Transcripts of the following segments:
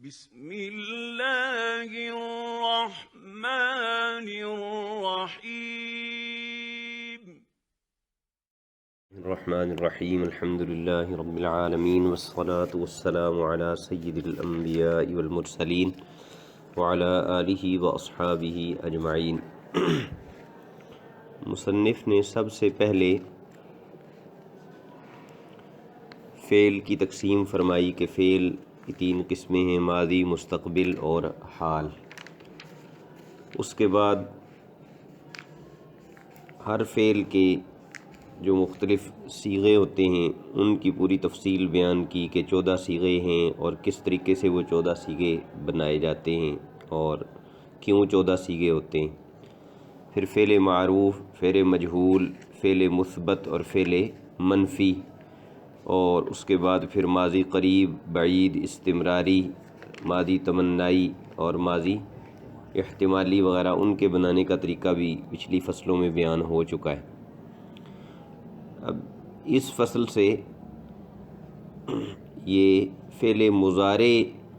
بسم اللہ الرحمن الرحیم الرحمن الرحیم الحمد للہ رب العالمین والصلاة والسلام علی سید الانبیاء والمرسلین وعلی آلہ واصحابہ اجمعین۔ مصنف نے سب سے پہلے فعل کی تقسیم فرمائی کہ فعل کی تین قسمیں ہیں، ماضی، مستقبل اور حال۔ اس کے بعد ہر فعل کے جو مختلف صیغے ہوتے ہیں ان کی پوری تفصیل بیان کی کہ 14 صیغے ہیں اور کس طریقے سے وہ 14 صیغے بنائے جاتے ہیں اور کیوں 14 صیغے ہوتے ہیں۔ پھر فعل معروف، فعل مجہول، فعل مثبت اور فعل منفی، اور اس کے بعد پھر ماضی قریب، بعید، استمراری، ماضی تمنائی اور ماضی احتمالی وغیرہ، ان کے بنانے کا طریقہ بھی پچھلی فصلوں میں بیان ہو چکا ہے۔ اب اس فصل سے یہ فعل مضارع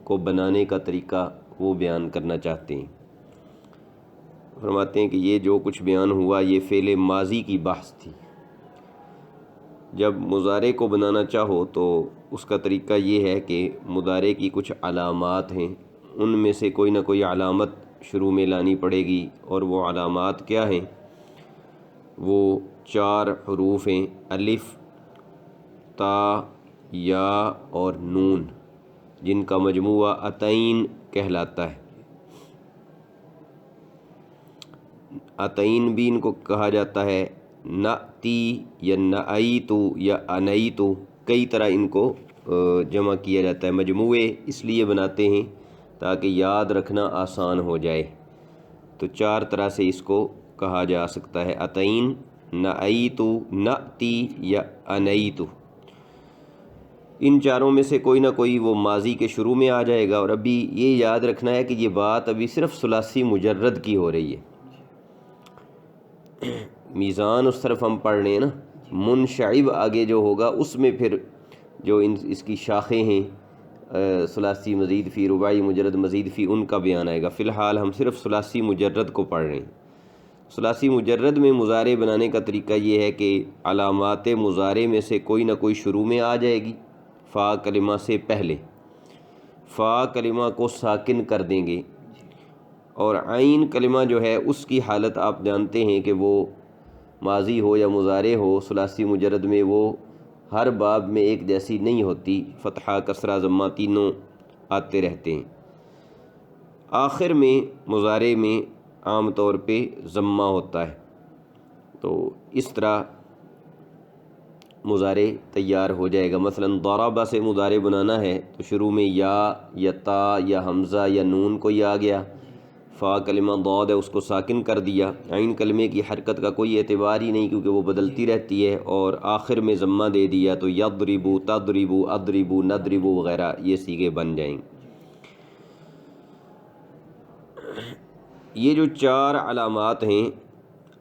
کو بنانے کا طریقہ وہ بیان کرنا چاہتے ہیں۔ فرماتے ہیں کہ یہ جو کچھ بیان ہوا یہ فعل ماضی کی بحث تھی۔ جب مضارع کو بنانا چاہو تو اس کا طریقہ یہ ہے کہ مضارع کی کچھ علامات ہیں، ان میں سے کوئی نہ کوئی علامت شروع میں لانی پڑے گی، اور وہ علامات کیا ہیں؟ وہ 4 حروف ہیں، الف، تا، یا اور نون، جن کا مجموعہ عطین کہلاتا ہے۔ عطین بھی ان کو کہا جاتا ہے، نأتی یا نأیتو یا انیتو، کئی طرح ان کو جمع کیا جاتا ہے۔ مجموعے اس لیے بناتے ہیں تاکہ یاد رکھنا آسان ہو جائے، تو 4 طرح سے اس کو کہا جا سکتا ہے، عطین، نأیتو، نأتی یا انیتو۔ ان چاروں میں سے کوئی نہ کوئی وہ ماضی کے شروع میں آ جائے گا، اور ابھی یہ یاد رکھنا ہے کہ یہ بات ابھی صرف ثلاثی مجرد کی ہو رہی ہے۔ میزان اس طرف ہم پڑھ رہے ہیں نا، منشعب آگے جو ہوگا اس میں پھر جو اس کی شاخیں ہیں، ثلاثی مزید فی، رباعی مجرد مزید فی، ان کا بیان آئے گا۔ فی الحال ہم صرف ثلاثی مجرد کو پڑھ رہے ہیں۔ ثلاثی مجرد میں مضارع بنانے کا طریقہ یہ ہے کہ علامات مضارع میں سے کوئی نہ کوئی شروع میں آ جائے گی، فا کلمہ سے پہلے۔ فا کلمہ کو ساکن کر دیں گے، اور عین کلمہ جو ہے اس کی حالت آپ جانتے ہیں کہ وہ ماضی ہو یا مضارع ہو، ثلاثی مجرد میں وہ ہر باب میں ایک جیسی نہیں ہوتی، فتحہ، کسرہ، ضمہ تینوں آتے رہتے ہیں۔ آخر میں مضارع میں عام طور پہ ضمہ ہوتا ہے، تو اس طرح مضارع تیار ہو جائے گا۔ مثلا ضرب سے مضارع بنانا ہے تو شروع میں یا تا یا حمزہ یا نون کوئی آ گیا، فا کلمہ ضاد ہے اس کو ساکن کر دیا، عین کلمے کی حرکت کا کوئی اعتبار ہی نہیں کیونکہ وہ بدلتی رہتی ہے، اور آخر میں ضمہ دے دیا تو یضربو، تضربو، اضربو، نضربو وغیرہ یہ صیغے بن جائیں گے۔ یہ جو 4 علامات ہیں،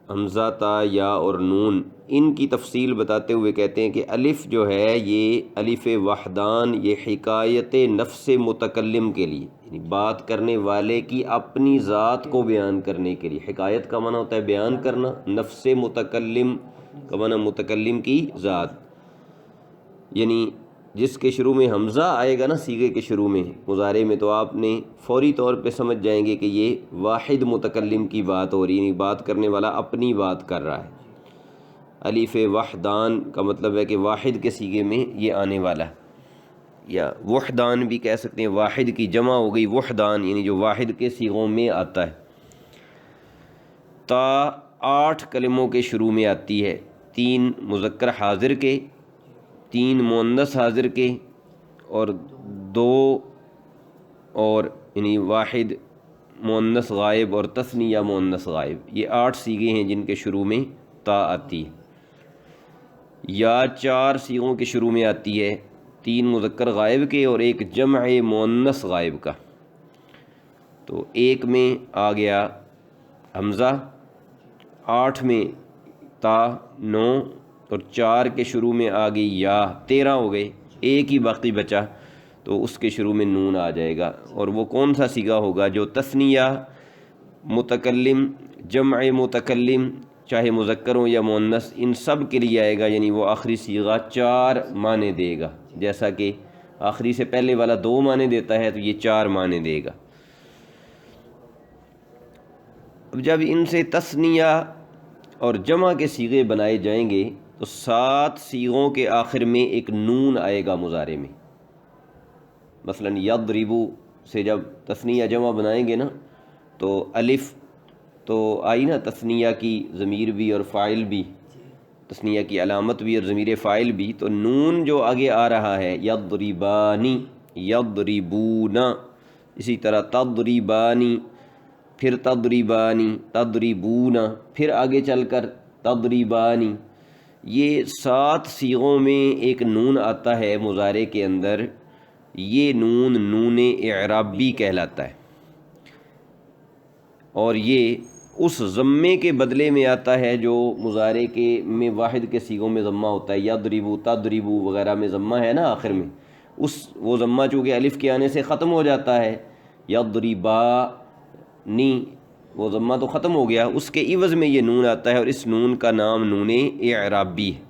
حمزہ، تا، یا اور نون، ان کی تفصیل بتاتے ہوئے کہتے ہیں کہ الف جو ہے یہ الف وحدان، یہ حکایت نفس متکلم کے لیے، یعنی بات کرنے والے کی اپنی ذات کو بیان کرنے کے لیے۔ حکایت کا معنی ہوتا ہے بیان کرنا، نفس متکلم کا معنی متکلم کی ذات، یعنی جس کے شروع میں حمزہ آئے گا نا صیغے کے شروع میں مضارع میں، تو آپ نے فوری طور پہ سمجھ جائیں گے کہ یہ واحد متکلم کی بات ہو رہی ہے، یعنی بات کرنے والا اپنی بات کر رہا ہے۔ الف وحدان کا مطلب ہے کہ واحد کے صیغے میں یہ آنے والا ہے، یا وحدان بھی کہہ سکتے ہیں، واحد کی جمع ہو گئی وحدان، یعنی جو واحد کے صیغوں میں آتا ہے۔ تا 8 کلموں کے شروع میں آتی ہے، 3 مذکر حاضر کے، 3 مؤنث حاضر کے، اور 2 اور یعنی واحد مؤنث غائب اور تثنیہ مؤنث غائب، یہ 8 صیغے ہیں جن کے شروع میں تا آتی ہے۔ یا 4 صیغوں کے شروع میں آتی ہے، 3 مذکر غائب کے اور 1 جمع مؤنث غائب کا، تو 1 میں آ گیا حمزہ، 8 میں تا، 9 اور 4 کے شروع میں آ گئی یا، 13 ہو گئے، 1 ہی باقی بچا، تو اس کے شروع میں نون آ جائے گا. اور وہ کون سا صیغہ ہوگا؟ جو تثنیہ، متکلم، جمع متکلم، چاہے مذکر ہو یا مؤنث، ان سب کے لیے آئے گا. یعنی وہ آخری صیغہ 4 معنی دے گا. جیسا کہ آخری سے پہلے والا 2 معنی دیتا ہے تو یہ 4 معنی دے گا. اب جب ان سے تثنیہ اور جمع کے صیغے بنائے جائیں گے تو 7 صیغوں کے آخر میں ایک نون آئے گا مضارع میں. مثلا یضربو سے جب تثنیہ جمع بنائیں گے نا تو الف تو آئی نا، تثنیہ کی ضمیر بھی اور فاعل بھی، تثنیہ کی علامت بھی اور ضمیر فاعل بھی. تو نون جو آگے آ رہا ہے یضربانی، یضربونا، اسی طرح تضربانی، پھر تضربانی، تضربونا، پھر آگے چل کر تضربانی. یہ 7 صیغوں میں ایک نون آتا ہے مضارع کے اندر. یہ نون نون اعرابی کہلاتا ہے، اور یہ اس ضمے کے بدلے میں آتا ہے جو مضارع کے میں واحد کے صیغوں میں ضمہ ہوتا ہے. یضربو، تضربو وغیرہ میں ضمہ ہے نا آخر میں، وہ ضمہ چونکہ الف کے آنے سے ختم ہو جاتا ہے. یضربانی وہ ضمہ تو ختم ہو گیا، اس کے عوض میں یہ نون آتا ہے، اور اس نون کا نام نون اعرابی ہے.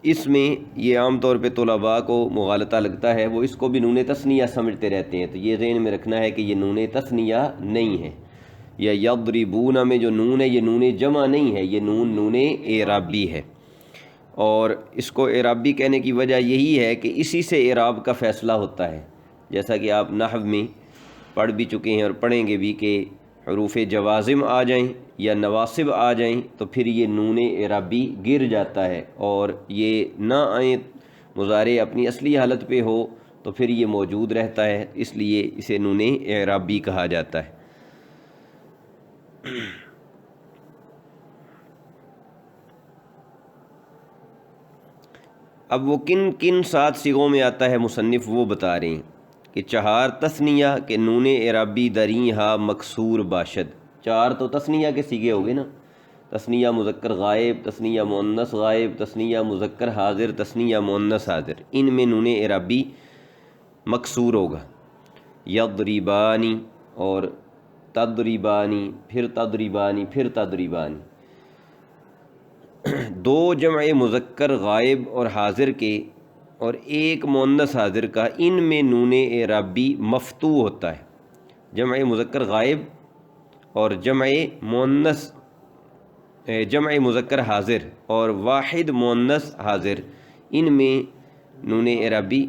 اس میں یہ عام طور پہ طلباء کو مغالطہ لگتا ہے، وہ اس کو بھی نون تثنیہ سمجھتے رہتے ہیں. تو یہ ذہن میں رکھنا ہے کہ یہ نون تثنیہ نہیں ہے. یا یضربون میں جو نون ہے یہ نون جمع نہیں ہے، یہ نون اعرابی ہے. اور اس کو اعرابی کہنے کی وجہ یہی ہے کہ اسی سے اعراب کا فیصلہ ہوتا ہے. جیسا کہ آپ نحو میں پڑھ بھی چکے ہیں اور پڑھیں گے بھی کہ حروف جوازم آ جائیں یا نواصب آ جائیں تو پھر یہ نون اعرابی گر جاتا ہے، اور یہ نہ آئیں مضارع اپنی اصلی حالت پہ ہو تو پھر یہ موجود رہتا ہے، اس لیے اسے نون اعرابی کہا جاتا ہے. اب وہ کن کن 7 صیغوں میں آتا ہے مصنف وہ بتا رہے ہیں کہ 4 تثنیہ کہ نون اعرابی دریں ہا مکسور باشد. 4 تو تثنیہ کے صیغے ہو گئے نا، تثنیہ مذکر غائب، تثنیہ مؤنث غائب، تثنیہ مذکر حاضر، تثنیہ مؤنث حاضر. ان میں نون اعرابی مکسور ہوگا. یضربانی اور تضربانی، پھر تضربانی، پھر تضربانی. 2 جمع مذکر غائب اور حاضر کے اور 1 مؤنث حاضر کا، ان میں نون اعرابی مفتوح ہوتا ہے. جمع مذکر غائب اور جمع مذکر حاضر اور واحد مؤنث حاضر، ان میں نون اعرابی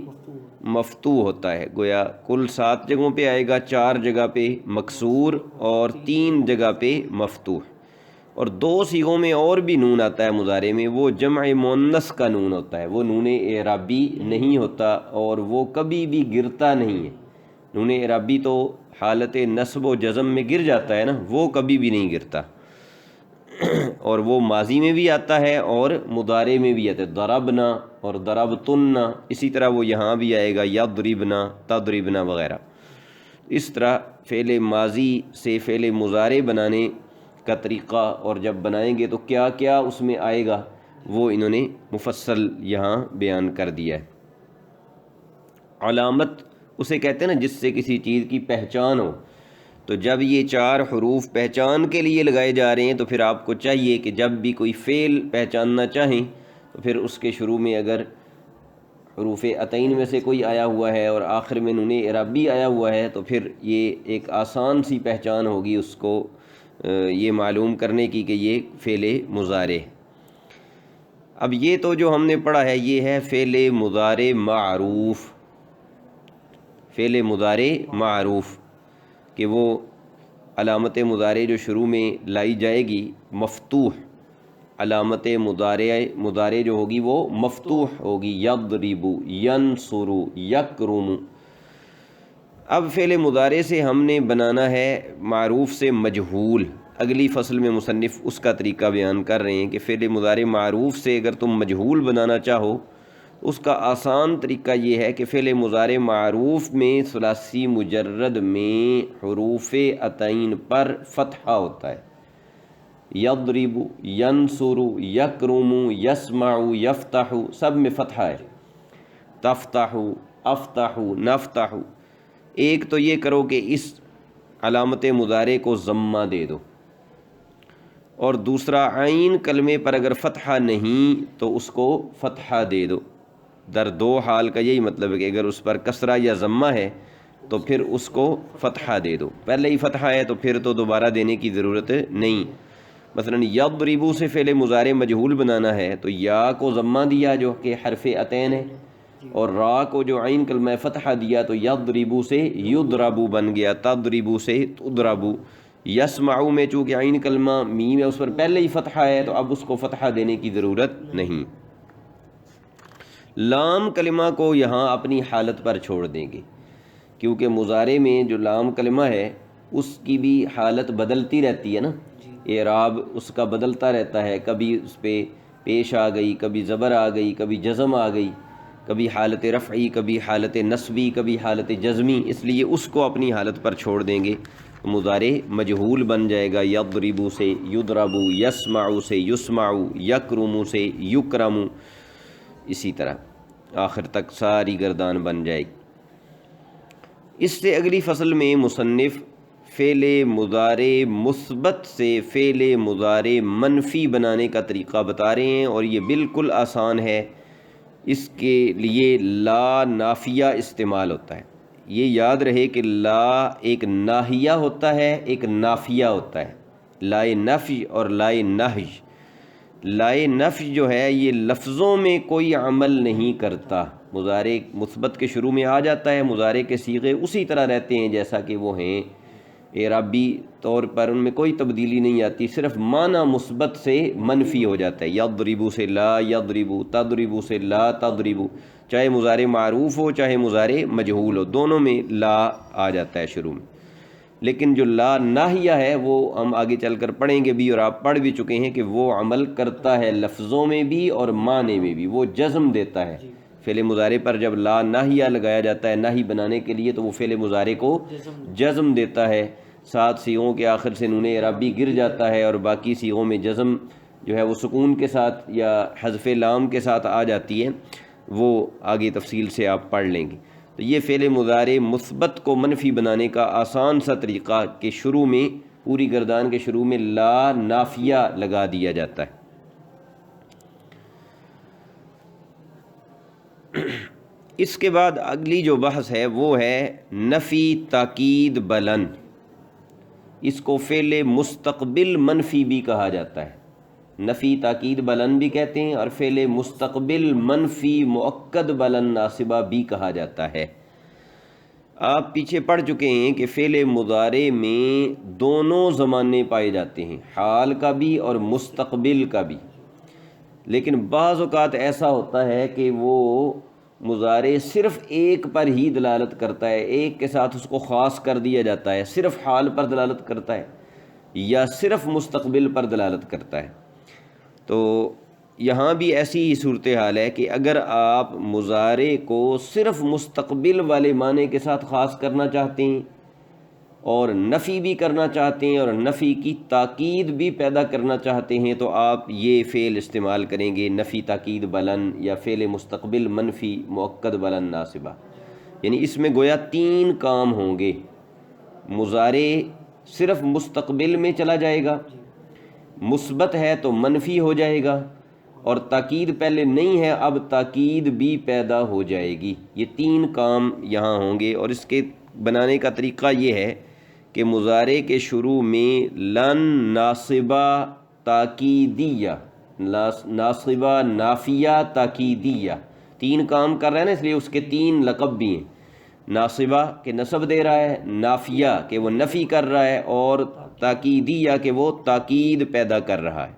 مفتوح ہوتا ہے. گویا کل 7 جگہوں پہ آئے گا، 4 جگہ پہ مکسور اور 3 جگہ پہ مفتوح. اور 2 صیغوں میں اور بھی نون آتا ہے مضارع میں، وہ جمع مؤنث کا نون ہوتا ہے، وہ نون اعرابی نہیں ہوتا اور وہ کبھی بھی گرتا نہیں ہے. نون اعرابی تو حالت نصب و جزم میں گر جاتا ہے نا، وہ کبھی بھی نہیں گرتا. اور وہ ماضی میں بھی آتا ہے اور مضارع میں بھی آتا ہے، ضربنا اور ضربتن. اسی طرح وہ یہاں بھی آئے گا یضربنا، تضربنا وغیرہ. اس طرح فعل ماضی سے فعل مضارع بنانے کا طریقہ، اور جب بنائیں گے تو کیا کیا اس میں آئے گا، وہ انہوں نے مفصل یہاں بیان کر دیا ہے. علامت اسے کہتے ہیں نا جس سے کسی چیز کی پہچان ہو. تو جب یہ 4 حروف پہچان کے لیے لگائے جا رہے ہیں تو پھر آپ کو چاہیے کہ جب بھی کوئی فعل پہچاننا چاہیں تو پھر اس کے شروع میں اگر حروف عطین میں سے کوئی آیا ہوا ہے اور آخر میں نون اعرابی آیا ہوا ہے تو پھر یہ ایک آسان سی پہچان ہوگی اس کو یہ معلوم کرنے کی کہ یہ فعل مضارع. اب یہ تو جو ہم نے پڑھا ہے یہ ہے فعل مضارع معروف. فعل مضارع معروف کہ وہ علامت مضارع جو شروع میں لائی جائے گی مفتوح، علامت مضارع جو ہوگی وہ مفتوح ہوگی. یضرب، ینصر، یکرم. اب فعل مضارع سے ہم نے بنانا ہے معروف سے مجہول. اگلی فصل میں مصنف اس کا طریقہ بیان کر رہے ہیں کہ فعل مضارع معروف سے اگر تم مجہول بنانا چاہو اس کا آسان طریقہ یہ ہے کہ فعل مضارع معروف میں ثلاثی مجرد میں حروف عطین پر فتحہ ہوتا ہے. یضرب، ینصر، یکرم، یسمع، یفتح، سب میں فتحہ ہے، تفتح، افتح، نفتح۔ ایک تو یہ کرو کہ اس علامت مضارع کو ضمہ دے دو، اور دوسرا عین کلمے پر اگر فتحہ نہیں تو اس کو فتحہ دے دو۔ در دو حال کا یہی مطلب ہے کہ اگر اس پر کسرہ یا ضمہ ہے تو پھر اس کو فتحہ دے دو، پہلے ہی فتحہ ہے تو پھر تو دوبارہ دینے کی ضرورت نہیں۔ مثلا یضربو سے فعل مضارع مجہول بنانا ہے تو یا کو ضمہ دیا جو کہ حرف عطین ہے، اور را کو جو عین کلمہ فتحہ دیا تو یضربو سے یضربو بن گیا، تضربو سے تضربو۔ یسمعو میں چونکہ عین کلمہ میم ہے اس پر پہلے ہی فتحہ ہے تو اب اس کو فتحہ دینے کی ضرورت نہیں۔ لام کلمہ کو یہاں اپنی حالت پر چھوڑ دیں گے، کیونکہ مضارع میں جو لام کلمہ ہے اس کی بھی حالت بدلتی رہتی ہے نا، اعراب اس کا بدلتا رہتا ہے، کبھی اس پہ پیش آ گئی، کبھی زبر آ گئی، کبھی جزم آ گئی، کبھی حالت رفعی، کبھی حالت نصبی، کبھی حالت جزمی، اس لیے اس کو اپنی حالت پر چھوڑ دیں گے، مضارع مجہول بن جائے گا۔ یضربو سے یضربو، یسمعو سے یسمعو، یکرمو سے یکرمو، اسی طرح آخر تک ساری گردان بن جائے گی۔ اس سے اگلی فصل میں مصنف فعل مضارع مثبت سے فعل مضارع منفی بنانے کا طریقہ بتا رہے ہیں، اور یہ بالکل آسان ہے۔ اس کے لیے لا نافیہ استعمال ہوتا ہے۔ یہ یاد رہے کہ لا ایک ناہیہ ہوتا ہے، ایک نافیہ ہوتا ہے، لائے نفی اور لائے نہج۔ لائے نفی جو ہے یہ لفظوں میں کوئی عمل نہیں کرتا، مضارع مثبت کے شروع میں آ جاتا ہے، مضارع کے صیغے اسی طرح رہتے ہیں جیسا کہ وہ ہیں، اعرابی طور پر ان میں کوئی تبدیلی نہیں آتی، صرف معنی مثبت سے منفی ہو جاتا ہے۔ یضربو سے لا یضربو، تضربو سے لا تضربو، چاہے مضارع معروف ہو چاہے مضارع مجہول ہو، دونوں میں لا آ جاتا ہے شروع میں۔ لیکن جو لا ناہیہ ہے وہ ہم آگے چل کر پڑھیں گے بھی، اور آپ پڑھ بھی چکے ہیں کہ وہ عمل کرتا ہے لفظوں میں بھی اور معنی میں بھی، وہ جزم دیتا ہے۔ فعل مضارع پر جب لا ناہیہ لگایا جاتا ہے ناہی بنانے کے لیے تو وہ فعل مضارع کو جزم دیتا ہے، 7 صیغوں کے آخر سے نون اعرابی گر جاتا ہے، اور باقی صیغوں میں جزم جو ہے وہ سکون کے ساتھ یا حذف لام کے ساتھ آ جاتی ہے، وہ آگے تفصیل سے آپ پڑھ لیں گے۔ تو یہ فعل مضارع مثبت کو منفی بنانے کا آسان سا طریقہ کہ شروع میں پوری گردان کے شروع میں لا نافیہ لگا دیا جاتا ہے۔ اس کے بعد اگلی جو بحث ہے وہ ہے نفی تاکید بلند۔ اس کو فعل مستقبل منفی بھی کہا جاتا ہے، نفی تاکید بلند بھی کہتے ہیں، اور فعل مستقبل منفی مؤکد بلند ناصبہ بھی کہا جاتا ہے۔ آپ پیچھے پڑھ چکے ہیں کہ فعل مضارع میں دونوں زمانے پائے جاتے ہیں، حال کا بھی اور مستقبل کا بھی، لیکن بعض اوقات ایسا ہوتا ہے کہ وہ مضارع صرف ایک پر ہی دلالت کرتا ہے، ایک کے ساتھ اس کو خاص کر دیا جاتا ہے، صرف حال پر دلالت کرتا ہے یا صرف مستقبل پر دلالت کرتا ہے۔ تو یہاں بھی ایسی ہی صورتحال ہے کہ اگر آپ مضارع کو صرف مستقبل والے معنی کے ساتھ خاص کرنا چاہتے ہیں اور نفی بھی کرنا چاہتے ہیں اور نفی کی تاکید بھی پیدا کرنا چاہتے ہیں تو آپ یہ فعل استعمال کریں گے، نفی تاکید بلند یا فعل مستقبل منفی مؤکد بلند ناصبہ۔ یعنی اس میں گویا 3 کام ہوں گے، مضارع صرف مستقبل میں چلا جائے گا، مثبت ہے تو منفی ہو جائے گا، اور تاکید پہلے نہیں ہے اب تاکید بھی پیدا ہو جائے گی۔ یہ 3 کام یہاں ہوں گے، اور اس کے بنانے کا طریقہ یہ ہے کہ مضارع کے شروع میں لن ناصبہ تاکیدیہ، ناصبہ نافیہ تاکیدیہ، 3 کام کر رہے ہیں نا، اس لیے اس کے 3 لقب بھی ہیں، ناصبہ کہ نصب دے رہا ہے، نافیہ کہ وہ نفی کر رہا ہے، اور تاکیدیہ کہ وہ تاکید پیدا کر رہا ہے۔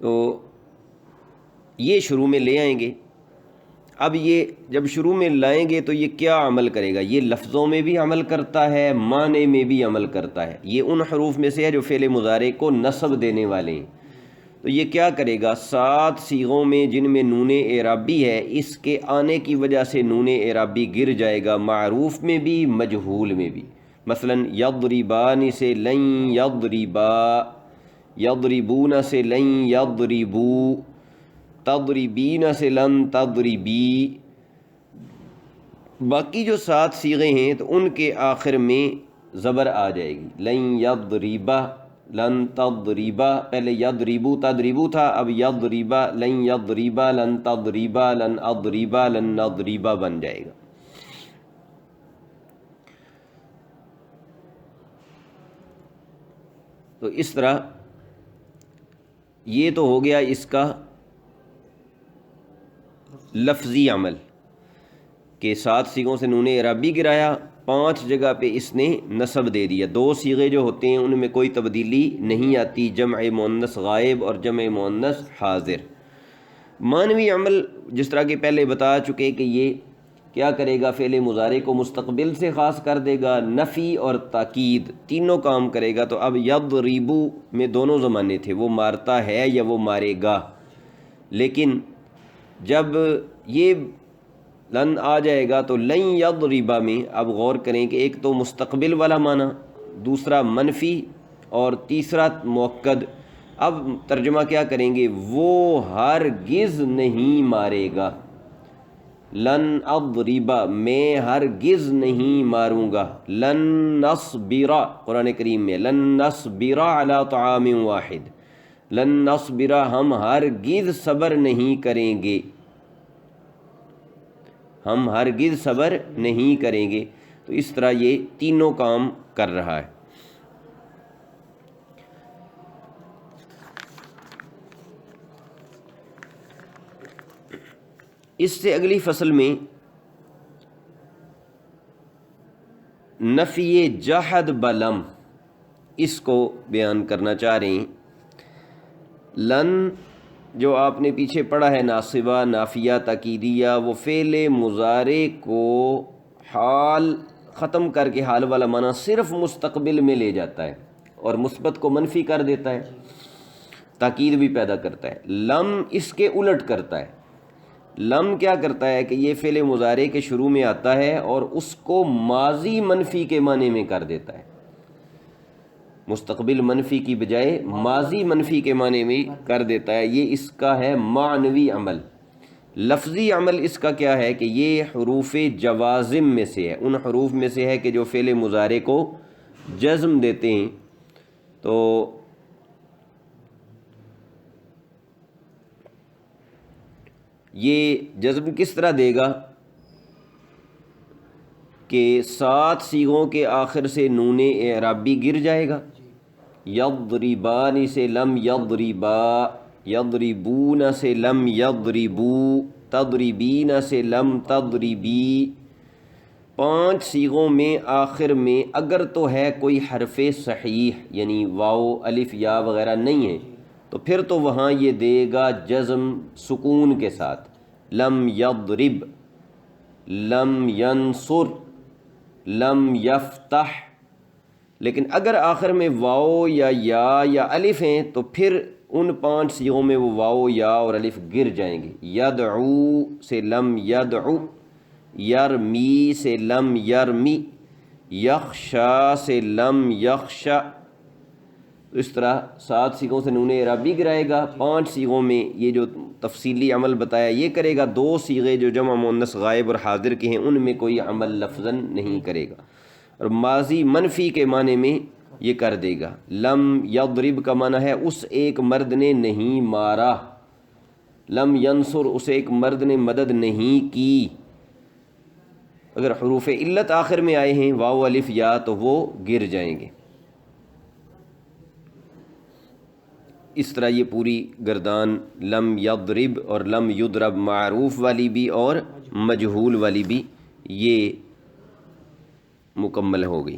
تو یہ شروع میں لے آئیں گے۔ اب یہ جب شروع میں لائیں گے تو یہ کیا عمل کرے گا؟ یہ لفظوں میں بھی عمل کرتا ہے، معنی میں بھی عمل کرتا ہے۔ یہ ان حروف میں سے ہے جو فعل مضارع کو نصب دینے والے ہیں۔ تو یہ کیا کرے گا؟ 7 صیغوں میں جن میں نون اعرابی ہے، اس کے آنے کی وجہ سے نون اعرابی گر جائے گا، معروف میں بھی مجہول میں بھی۔ مثلا یضربان سے لن یضربا، یضربون سے لن یضربو، تضربین سے لن تضربی۔ باقی جو 7 صیغے ہیں تو ان کے آخر میں زبر آ جائے گی، لن یضربا، لن تضربا، پہلے یضربو تضربو تھا، اب یضربا، لن یضربا، لن تضربا، لن اضربا، لن نضربا بن جائے گا۔ تو اس طرح یہ تو ہو گیا اس کا لفظی عمل کہ 7 صیغوں سے نون اعرابی گرایا، 5 جگہ پہ اس نے نصب دے دیا۔ 2 صیغے جو ہوتے ہیں ان میں کوئی تبدیلی نہیں آتی، جمع مؤنث غائب اور جمع مؤنث حاضر۔ معنوی عمل جس طرح کہ پہلے بتا چکے کہ یہ کیا کرے گا، فعل مضارع کو مستقبل سے خاص کر دے گا، نفی اور تاکید تینوں کام کرے گا۔ تو اب یضربو میں دونوں زمانے تھے، وہ مارتا ہے یا وہ مارے گا، لیکن جب یہ لن آ جائے گا تو لن یضربا میں اب غور کریں کہ ایک تو مستقبل والا معنی، دوسرا منفی اور تیسرا مؤکد۔ اب ترجمہ کیا کریں گے، وہ ہرگز نہیں مارے گا، لن اضربا میں ہرگز نہیں ماروں گا، لن نصبر قرآن کریم میں لن نصبر علی طعام واحد، لن نصبر ہم ہرگز صبر نہیں کریں گے، ہم ہرگز صبر نہیں کریں گے۔ تو اس طرح یہ تینوں کام کر رہا ہے۔ اس سے اگلی فصل میں نفی جحد بلم اس کو بیان کرنا چاہ رہے ہیں۔ لن جو آپ نے پیچھے پڑھا ہے، ناصبہ، نافیہ، تاکیدیہ، وہ فعل مضارع کو حال ختم کر کے حال والا معنی صرف مستقبل میں لے جاتا ہے اور مثبت کو منفی کر دیتا ہے، تاکید بھی پیدا کرتا ہے۔ لم اس کے الٹ کرتا ہے۔ لم کیا کرتا ہے کہ یہ فعل مضارع کے شروع میں آتا ہے اور اس کو ماضی منفی کے معنی میں کر دیتا ہے، مستقبل منفی کی بجائے ماضی منفی کے معنی میں کر دیتا ہے۔ یہ اس کا ہے معنوی عمل۔ لفظی عمل اس کا کیا ہے کہ یہ حروف جوازم میں سے ہے، ان حروف میں سے ہے کہ جو فعل مضارع کو جزم دیتے ہیں۔ تو یہ جزم کس طرح دے گا کہ 7 صیغوں کے آخر سے نون اعرابی گر جائے گا، یضربان سے لم یضربا، یضربون سے لم یضربو، تضربین سے لم تضربی۔ 5 صیغوں میں آخر میں اگر تو ہے کوئی حرف صحیح یعنی واو، الف، یا وغیرہ نہیں ہے تو پھر تو وہاں یہ دے گا جزم سکون کے ساتھ، لم یضرب، لم ینصر، لم یفتح۔ لیکن اگر آخر میں واو یا الف ہیں تو پھر ان 5 صیغوں میں وہ واو، یا اور الف گر جائیں گے۔ یدعو سے لم یدعو، یرمی سے لم یرمی، یخشا سے لم یخشا۔ اس طرح 7 صیغوں سے نون اعرابی گرائے گا، 5 صیغوں میں یہ جو تفصیلی عمل بتایا یہ کرے گا، 2 صیغے جو جمع مؤنث غائب اور حاضر کے ہیں ان میں کوئی عمل لفظاً نہیں کرے گا، اور ماضی منفی کے معنی میں یہ کر دے گا۔ لم یضرب کا معنی ہے اس ایک مرد نے نہیں مارا، لم ینصر اس ایک مرد نے مدد نہیں کی۔ اگر حروف علت آخر میں آئے ہیں، واو، الف، یا، تو وہ گر جائیں گے۔ اس طرح یہ پوری گردان لم یضرب اور لم یضرب، معروف والی بھی اور مجہول والی بھی، یہ مکمل ہو گئی۔